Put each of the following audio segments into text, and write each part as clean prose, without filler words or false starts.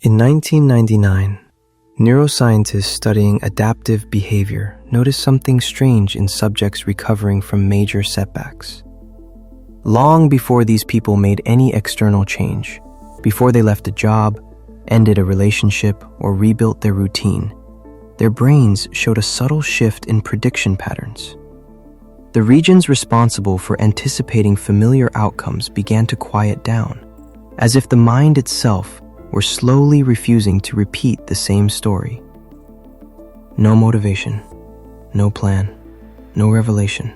In 1999, neuroscientists studying adaptive behavior noticed something strange in subjects recovering from major setbacks. Long before these people made any external change, before they left a job, ended a relationship, or rebuilt their routine, their brains showed a subtle shift in prediction patterns. The regions responsible for anticipating familiar outcomes began to quiet down, as if the mind itself were slowly refusing to repeat the same story. No motivation, no plan, no revelation,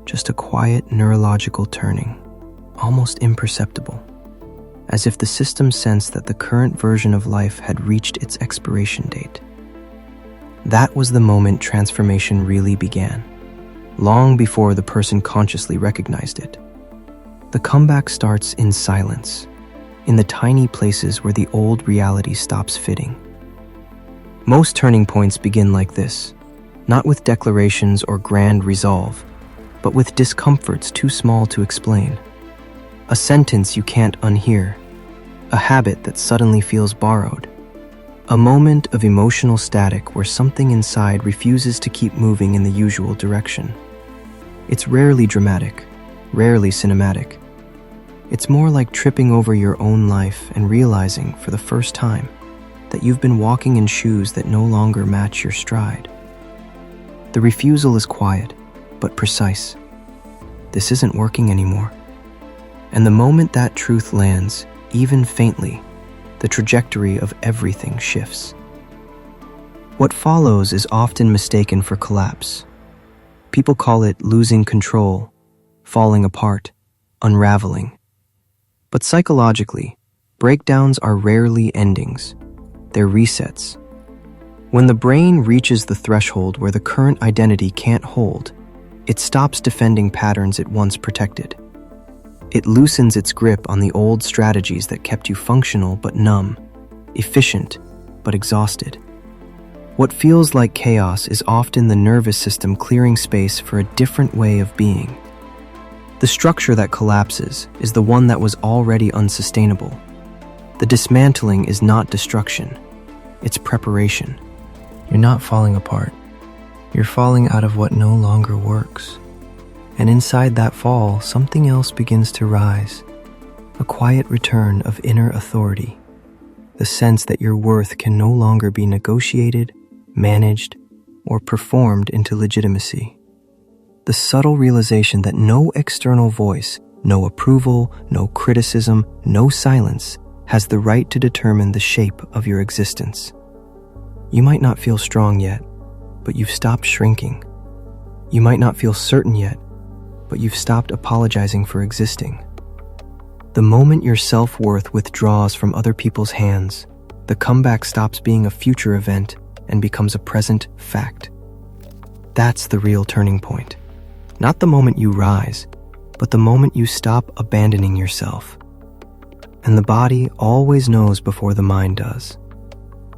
just a quiet neurological turning, almost imperceptible, as if the system sensed that the current version of life had reached its expiration date. That was the moment transformation really began, long before the person consciously recognized it. The comeback starts in silence, in the tiny places where the old reality stops fitting. Most turning points begin like this, not with declarations or grand resolve, but with discomforts too small to explain. A sentence you can't unhear, a habit that suddenly feels borrowed, a moment of emotional static where something inside refuses to keep moving in the usual direction. It's rarely dramatic, rarely cinematic. It's more like tripping over your own life and realizing for the first time that you've been walking in shoes that no longer match your stride. The refusal is quiet, but precise. This isn't working anymore. And the moment that truth lands, even faintly, the trajectory of everything shifts. What follows is often mistaken for collapse. People call it losing control, falling apart, unraveling. But psychologically, breakdowns are rarely endings. They're resets. When the brain reaches the threshold where the current identity can't hold, it stops defending patterns it once protected. It loosens its grip on the old strategies that kept you functional but numb, efficient but exhausted. What feels like chaos is often the nervous system clearing space for a different way of being. The structure that collapses is the one that was already unsustainable. The dismantling is not destruction, it's preparation. You're not falling apart. You're falling out of what no longer works. And inside that fall, something else begins to rise. A quiet return of inner authority. The sense that your worth can no longer be negotiated, managed, or performed into legitimacy. The subtle realization that no external voice, no approval, no criticism, no silence has the right to determine the shape of your existence. You might not feel strong yet, but you've stopped shrinking. You might not feel certain yet, but you've stopped apologizing for existing. The moment your self-worth withdraws from other people's hands, the comeback stops being a future event and becomes a present fact. That's the real turning point. Not the moment you rise, but the moment you stop abandoning yourself. And the body always knows before the mind does.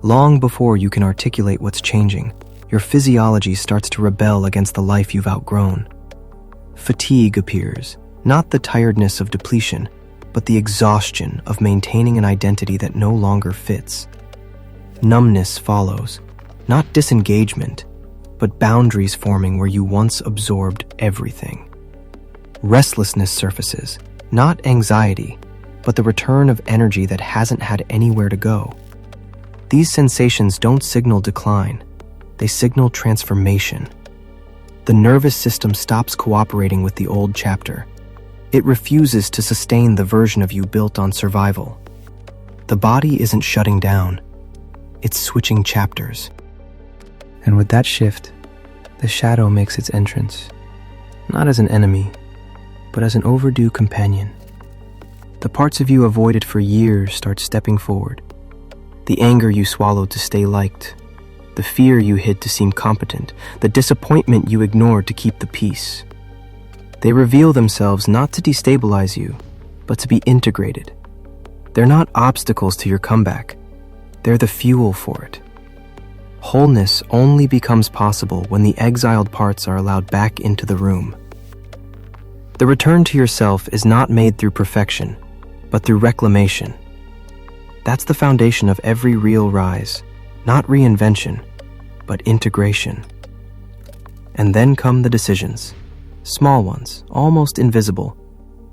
Long before you can articulate what's changing, your physiology starts to rebel against the life you've outgrown. Fatigue appears, not the tiredness of depletion, but the exhaustion of maintaining an identity that no longer fits. Numbness follows, not disengagement, but boundaries forming where you once absorbed everything. Restlessness surfaces, not anxiety, but the return of energy that hasn't had anywhere to go. These sensations don't signal decline, they signal transformation. The nervous system stops cooperating with the old chapter. It refuses to sustain the version of you built on survival. The body isn't shutting down, it's switching chapters. And with that shift, the shadow makes its entrance, not as an enemy, but as an overdue companion. The parts of you avoided for years start stepping forward. The anger you swallowed to stay liked, the fear you hid to seem competent, the disappointment you ignored to keep the peace. They reveal themselves not to destabilize you, but to be integrated. They're not obstacles to your comeback. They're the fuel for it. Wholeness only becomes possible when the exiled parts are allowed back into the room. The return to yourself is not made through perfection, but through reclamation. That's the foundation of every real rise, not reinvention, but integration. And then come the decisions, small ones, almost invisible,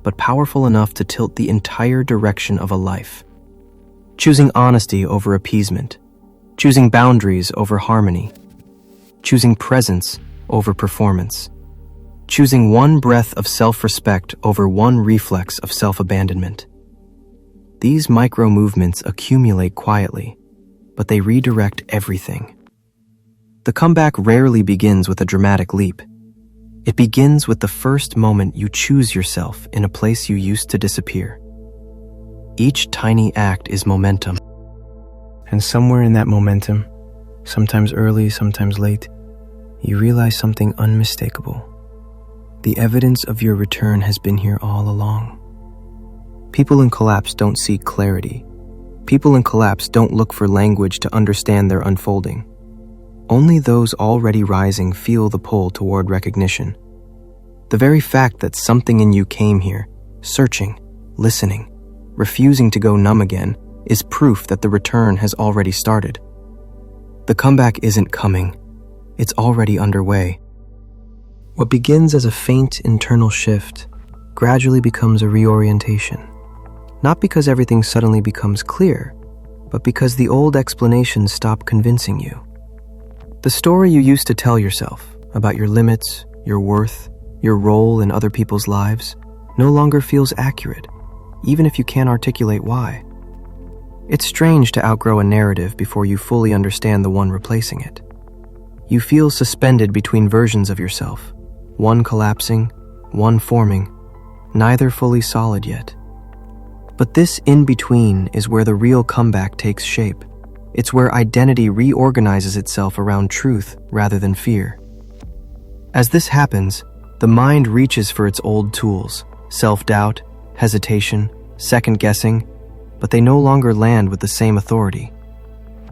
but powerful enough to tilt the entire direction of a life. Choosing honesty over appeasement, choosing boundaries over harmony, choosing presence over performance, choosing one breath of self-respect over one reflex of self-abandonment. These micro-movements accumulate quietly, but they redirect everything. The comeback rarely begins with a dramatic leap. It begins with the first moment you choose yourself in a place you used to disappear. Each tiny act is momentum. And somewhere in that momentum, sometimes early, sometimes late, you realize something unmistakable. The evidence of your return has been here all along. People in collapse don't seek clarity. People in collapse don't look for language to understand their unfolding. Only those already rising feel the pull toward recognition. The very fact that something in you came here, searching, listening, refusing to go numb again, is proof that the return has already started. The comeback isn't coming. It's already underway. What begins as a faint internal shift gradually becomes a reorientation. Not because everything suddenly becomes clear, but because the old explanations stop convincing you. The story you used to tell yourself about your limits, your worth, your role in other people's lives no longer feels accurate, even if you can't articulate why. It's strange to outgrow a narrative before you fully understand the one replacing it. You feel suspended between versions of yourself, one collapsing, one forming, neither fully solid yet. But this in-between is where the real comeback takes shape. It's where identity reorganizes itself around truth rather than fear. As this happens, the mind reaches for its old tools, self-doubt, hesitation, second-guessing, but they no longer land with the same authority.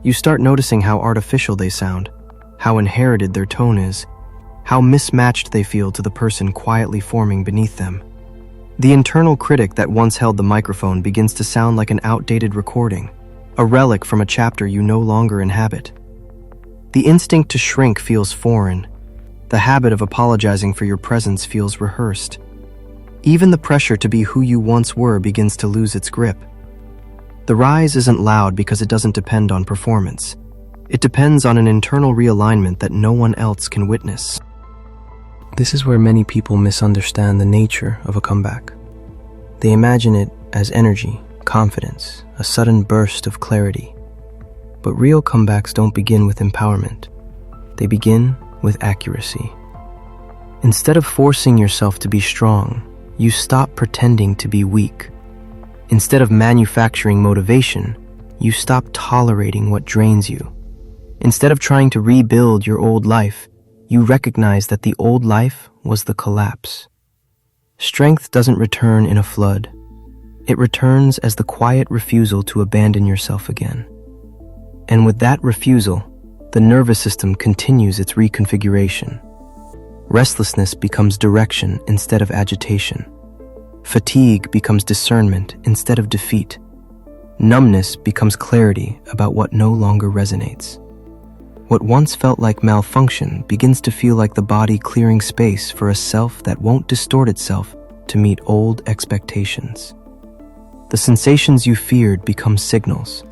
You start noticing how artificial they sound, how inherited their tone is, how mismatched they feel to the person quietly forming beneath them. The internal critic that once held the microphone begins to sound like an outdated recording, a relic from a chapter you no longer inhabit. The instinct to shrink feels foreign. The habit of apologizing for your presence feels rehearsed. Even the pressure to be who you once were begins to lose its grip. The rise isn't loud because it doesn't depend on performance. It depends on an internal realignment that no one else can witness. This is where many people misunderstand the nature of a comeback. They imagine it as energy, confidence, a sudden burst of clarity. But real comebacks don't begin with empowerment. They begin with accuracy. Instead of forcing yourself to be strong, you stop pretending to be weak. Instead of manufacturing motivation, you stop tolerating what drains you. Instead of trying to rebuild your old life, you recognize that the old life was the collapse. Strength doesn't return in a flood. It returns as the quiet refusal to abandon yourself again. And with that refusal, the nervous system continues its reconfiguration. Restlessness becomes direction instead of agitation. Fatigue becomes discernment instead of defeat. Numbness becomes clarity about what no longer resonates. What once felt like malfunction begins to feel like the body clearing space for a self that won't distort itself to meet old expectations. The sensations you feared become signals,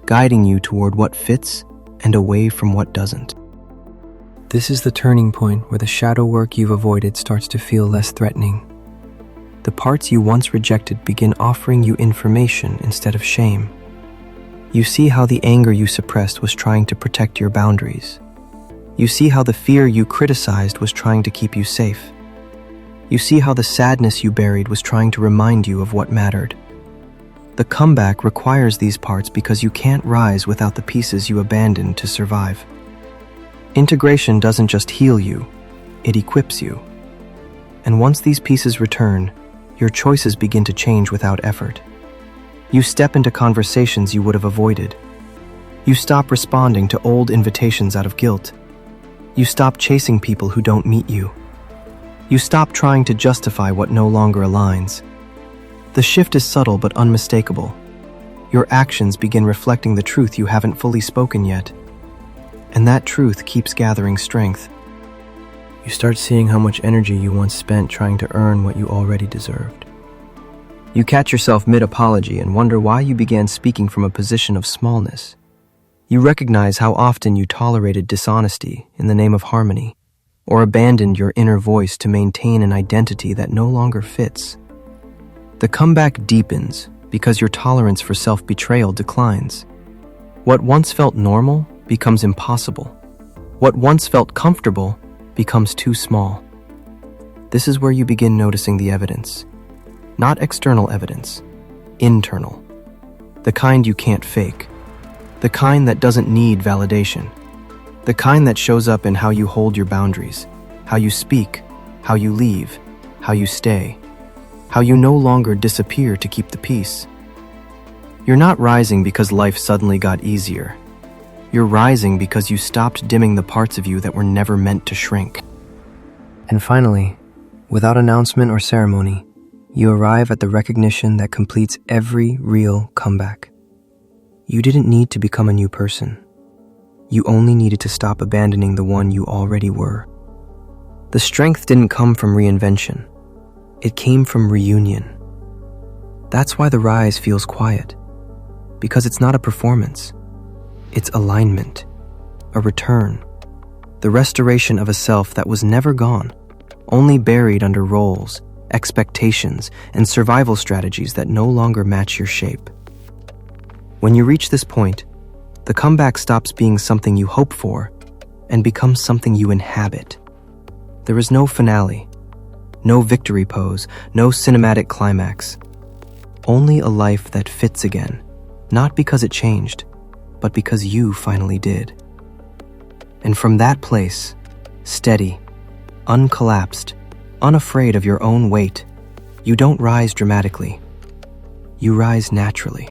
guiding you toward what fits and away from what doesn't. This is the turning point where the shadow work you've avoided starts to feel less threatening. The parts you once rejected begin offering you information instead of shame. You see how the anger you suppressed was trying to protect your boundaries. You see how the fear you criticized was trying to keep you safe. You see how the sadness you buried was trying to remind you of what mattered. The comeback requires these parts because you can't rise without the pieces you abandoned to survive. Integration doesn't just heal you, it equips you. And once these pieces return, your choices begin to change without effort. You step into conversations you would have avoided. You stop responding to old invitations out of guilt. You stop chasing people who don't meet you. You stop trying to justify what no longer aligns. The shift is subtle but unmistakable. your actions begin reflecting the truth you haven't fully spoken yet. And that truth keeps gathering strength. You start seeing how much energy you once spent trying to earn what you already deserved. You catch yourself mid-apology and wonder why you began speaking from a position of smallness. You recognize how often you tolerated dishonesty in the name of harmony, or abandoned your inner voice to maintain an identity that no longer fits. The comeback deepens because your tolerance for self-betrayal declines. What once felt normal becomes impossible. What once felt comfortable becomes too small. This is where you begin noticing the evidence. Not external evidence, internal. The kind you can't fake. The kind that doesn't need validation. The kind that shows up in how you hold your boundaries, how you speak, how you leave, how you stay, how you no longer disappear to keep the peace. You're not rising because life suddenly got easier. You're rising because you stopped dimming the parts of you that were never meant to shrink. And finally, without announcement or ceremony, you arrive at the recognition that completes every real comeback. You didn't need to become a new person. You only needed to stop abandoning the one you already were. The strength didn't come from reinvention. It came from reunion. That's why the rise feels quiet, because it's not a performance. It's alignment, a return, the restoration of a self that was never gone, only buried under roles, expectations, and survival strategies that no longer match your shape. When you reach this point, the comeback stops being something you hope for and becomes something you inhabit. There is no finale, no victory pose, no cinematic climax. Only a life that fits again, not because it changed, but because you finally did. And from that place, steady, uncollapsed, unafraid of your own weight, you don't rise dramatically. You rise naturally.